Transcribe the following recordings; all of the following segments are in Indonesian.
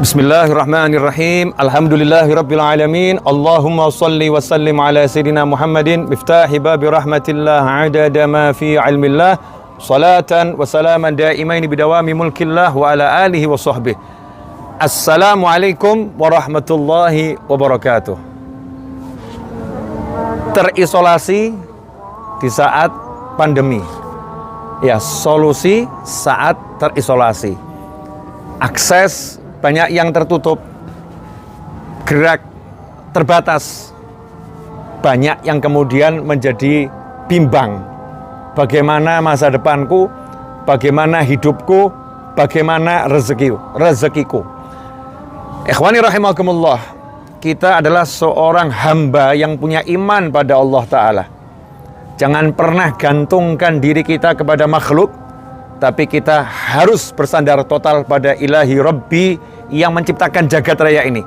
Bismillahirrahmanirrahim. Alhamdulillahirabbil alamin. Allahumma shalli wa sallim ala sayidina Muhammadin miftahi babi rahmatillah adada ma fi ilmillah. Salatan wa salaman daimain bidawami mulkillah wa ala alihi wa sahbihi. Assalamualaikum warahmatullahi wabarakatuh. Terisolasi di saat pandemi. Ya, solusi saat terisolasi. Akses banyak yang tertutup, gerak terbatas, banyak yang kemudian menjadi bimbang. Bagaimana masa depanku, bagaimana hidupku, bagaimana rezekiku. Ikhwani rahimakumullah, kita adalah seorang hamba yang punya iman pada Allah Ta'ala. Jangan pernah gantungkan diri kita kepada makhluk, tapi kita harus bersandar total pada ilahi Rabbi yang menciptakan jagat raya ini.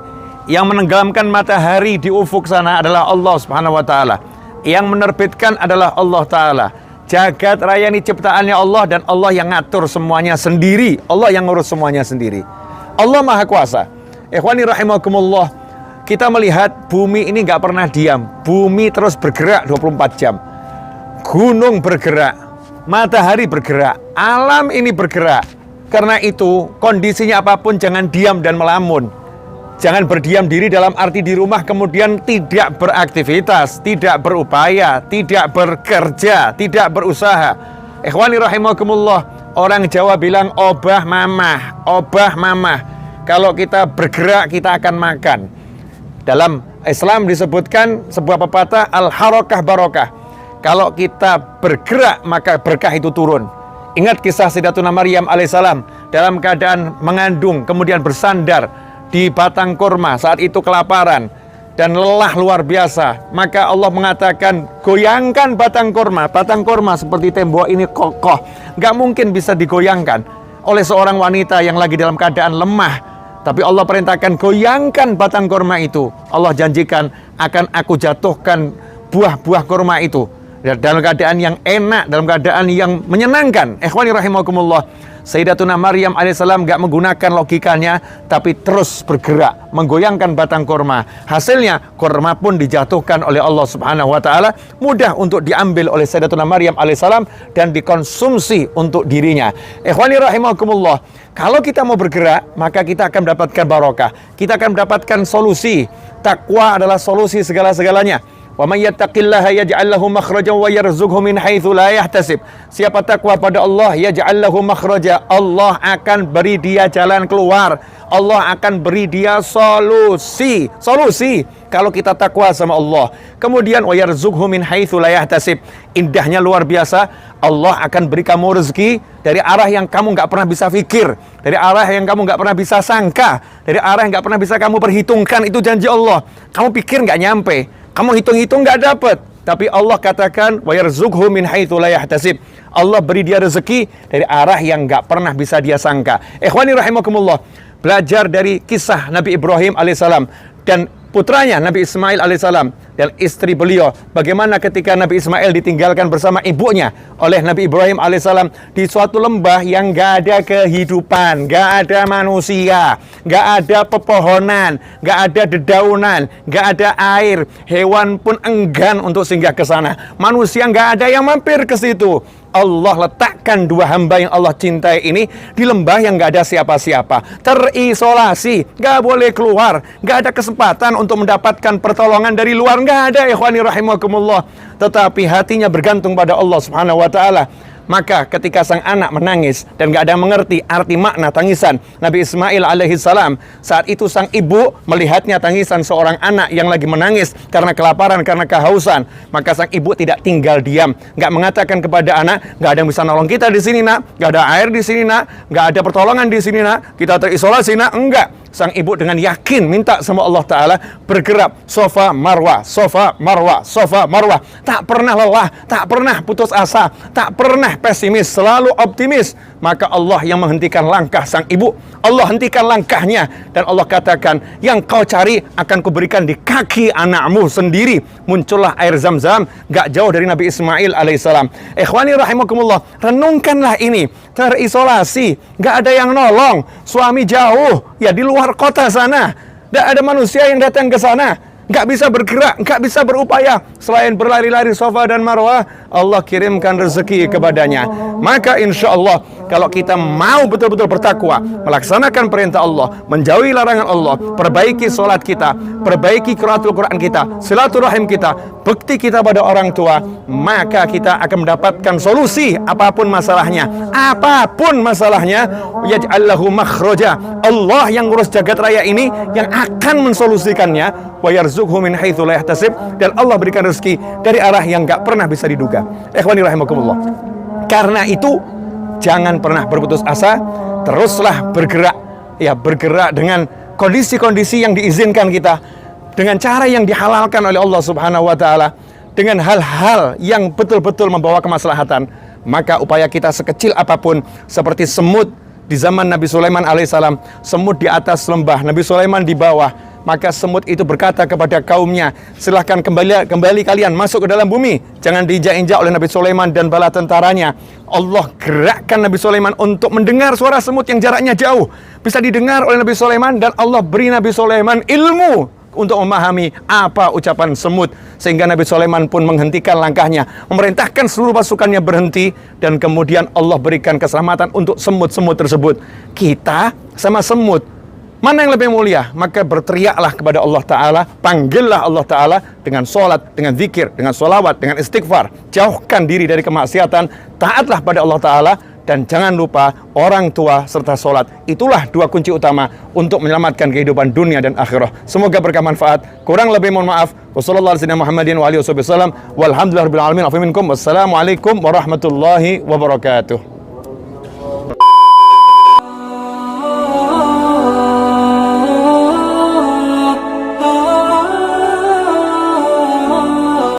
Yang menenggelamkan matahari di ufuk sana adalah Allah Subhanahu wa Ta'ala. Yang menerbitkan adalah Allah Ta'ala. Jagat raya ini ciptaannya Allah, dan Allah yang ngatur semuanya sendiri. Allah yang ngurus semuanya sendiri. Allah Maha Kuasa. Ikhwani rahimakumullah, kita melihat bumi ini gak pernah diam. Bumi terus bergerak 24 jam. Gunung bergerak, matahari bergerak, alam ini bergerak. Karena itu, kondisinya apapun jangan diam dan melamun. Jangan berdiam diri dalam arti di rumah kemudian tidak beraktivitas, tidak berupaya, tidak bekerja, tidak berusaha. Ikhwani rahimakumullah, orang Jawa bilang obah mamah, obah mamah. Kalau kita bergerak, kita akan makan. Dalam Islam disebutkan sebuah pepatah, al-harakah barokah. Kalau kita bergerak, maka berkah itu turun. Ingat kisah Sayyidatuna Maryam alaihissalam dalam keadaan mengandung, kemudian bersandar di batang kurma, saat itu kelaparan dan lelah luar biasa. Maka Allah mengatakan, goyangkan batang kurma. Batang kurma seperti tembok ini kokoh, gak mungkin bisa digoyangkan oleh seorang wanita yang lagi dalam keadaan lemah. Tapi Allah perintahkan, goyangkan batang kurma itu. Allah janjikan, akan aku jatuhkan buah-buah kurma itu dalam keadaan yang enak, dalam keadaan yang menyenangkan. Ikhwani rahimakumullah, Sayyidatuna Maryam alaihissalam gak menggunakan logikanya, tapi terus bergerak menggoyangkan batang kurma. Hasilnya kurma pun dijatuhkan oleh Allah Subhanahu wa Ta'ala, mudah untuk diambil oleh Sayyidatuna Maryam alaihissalam dan dikonsumsi untuk dirinya. Ikhwani rahimakumullah, kalau kita mau bergerak, maka kita akan mendapatkan barokah, kita akan mendapatkan solusi. Takwa adalah solusi segala-segalanya. Wa may yattaqillaha yaj'al lahu makhrajan wa yarzuqhu min haitsu la yahtasib. Siapa takwa pada Allah, yaj'al lahu makhraja, Allah akan beri dia jalan keluar. Allah akan beri dia solusi. Kalau kita takwa sama Allah. Kemudian wa yarzuqhu min haitsu la yahtasib. Indahnya luar biasa. Allah akan beri kamu rezeki dari arah yang kamu nggak pernah bisa pikir, dari arah yang kamu nggak pernah bisa sangka, dari arah yang nggak pernah bisa kamu perhitungkan. Itu janji Allah. Kamu pikir nggak nyampe, kamu hitung-hitung nggak dapat, tapi Allah katakan wa yarzuqhu min haitsu la yahtasib. Allah beri dia rezeki dari arah yang nggak pernah bisa dia sangka. Ikhwani rahimakumullah, belajar dari kisah Nabi Ibrahim alaihissalam dan putranya Nabi Ismail alaihissalam dan istri beliau. Bagaimana ketika Nabi Ismail ditinggalkan bersama ibunya oleh Nabi Ibrahim alaihissalam di suatu lembah yang gak ada kehidupan, gak ada manusia, gak ada pepohonan, gak ada dedaunan, gak ada air. Hewan pun enggan untuk singgah ke sana. Manusia gak ada yang mampir ke situ. Allah letakkan dua hamba yang Allah cintai ini di lembah yang gak ada siapa-siapa, terisolasi, gak boleh keluar, gak ada kesempatan untuk mendapatkan pertolongan dari luar, gak ada. Ikhwani rahimakumullah, tetapi hatinya bergantung pada Allah Subhanahu wa Ta'ala. Maka ketika sang anak menangis dan gak ada yang mengerti arti makna tangisan Nabi Ismail alaihissalam, saat itu sang ibu melihatnya tangisan seorang anak yang lagi menangis karena kelaparan, karena kehausan. Maka sang ibu tidak tinggal diam, gak mengatakan kepada anak, gak ada yang bisa nolong kita di sini nak, gak ada air di sini nak, gak ada pertolongan di sini nak, kita terisolasi nak. Enggak. Sang ibu dengan yakin minta sama Allah Ta'ala, bergerak sofa marwah, sofa marwah, sofa marwah. Tak pernah lelah, tak pernah putus asa, tak pernah pesimis, selalu optimis. Maka Allah yang menghentikan langkah sang ibu, Allah hentikan langkahnya, dan Allah katakan, yang kau cari akan kuberikan di kaki anakmu sendiri. Muncullah air Zam-Zam gak jauh dari Nabi Ismail alaihissalam. Ikhwani rahimakumullah, renungkanlah ini. terisolasi, nggak ada yang nolong, suami jauh, ya di luar kota sana, nggak ada manusia yang datang ke sana, nggak bisa bergerak, nggak bisa berupaya selain berlari-lari Safa dan Marwah. Allah kirimkan rezeki kepadanya. Maka insya Allah kalau kita mau betul-betul bertakwa, melaksanakan perintah Allah, menjauhi larangan Allah, perbaiki sholat kita, perbaiki qiraatul Quran kita, silaturahim kita, bekti kita pada orang tua, maka kita akan mendapatkan solusi apapun masalahnya. Apapun masalahnya, yaj'al lahu makhraja. Allah yang ngurus jagat raya ini yang akan mensolusikannya. Wa yarzuqhu min haitsu la yahtasib, dan Allah berikan rezeki dari arah yang enggak pernah bisa diduga. Ikhwani rahimakumullah. Karena itu jangan pernah berputus asa, teruslah bergerak. Ya, bergerak dengan kondisi-kondisi yang diizinkan kita, dengan cara yang dihalalkan oleh Allah Subhanahu wa taala, dengan hal-hal yang betul-betul membawa kemaslahatan. Maka upaya kita sekecil apapun, seperti semut di zaman Nabi Sulaiman alaihissalam, semut di atas lembah, Nabi Sulaiman di bawah. Maka semut itu berkata kepada kaumnya, silahkan kembali kalian masuk ke dalam bumi, jangan diinjak-injak oleh Nabi Sulaiman dan bala tentaranya. Allah gerakkan Nabi Sulaiman untuk mendengar suara semut yang jaraknya jauh, bisa didengar oleh Nabi Sulaiman, dan Allah beri Nabi Sulaiman ilmu untuk memahami apa ucapan semut, sehingga Nabi Sulaiman pun menghentikan langkahnya, memerintahkan seluruh pasukannya berhenti, dan kemudian Allah berikan keselamatan untuk semut-semut tersebut. Kita sama semut, mana yang lebih mulia? Maka berteriaklah kepada Allah Ta'ala, panggillah Allah Ta'ala dengan sholat, dengan zikir, dengan sholawat, dengan istighfar. Jauhkan diri dari kemaksiatan, taatlah pada Allah Ta'ala, dan jangan lupa orang tua serta sholat. Itulah dua kunci utama untuk menyelamatkan kehidupan dunia dan akhirah. Semoga berkah manfaat. Kurang lebih mohon maaf. Wassalamualaikum warahmatullahi wabarakatuh.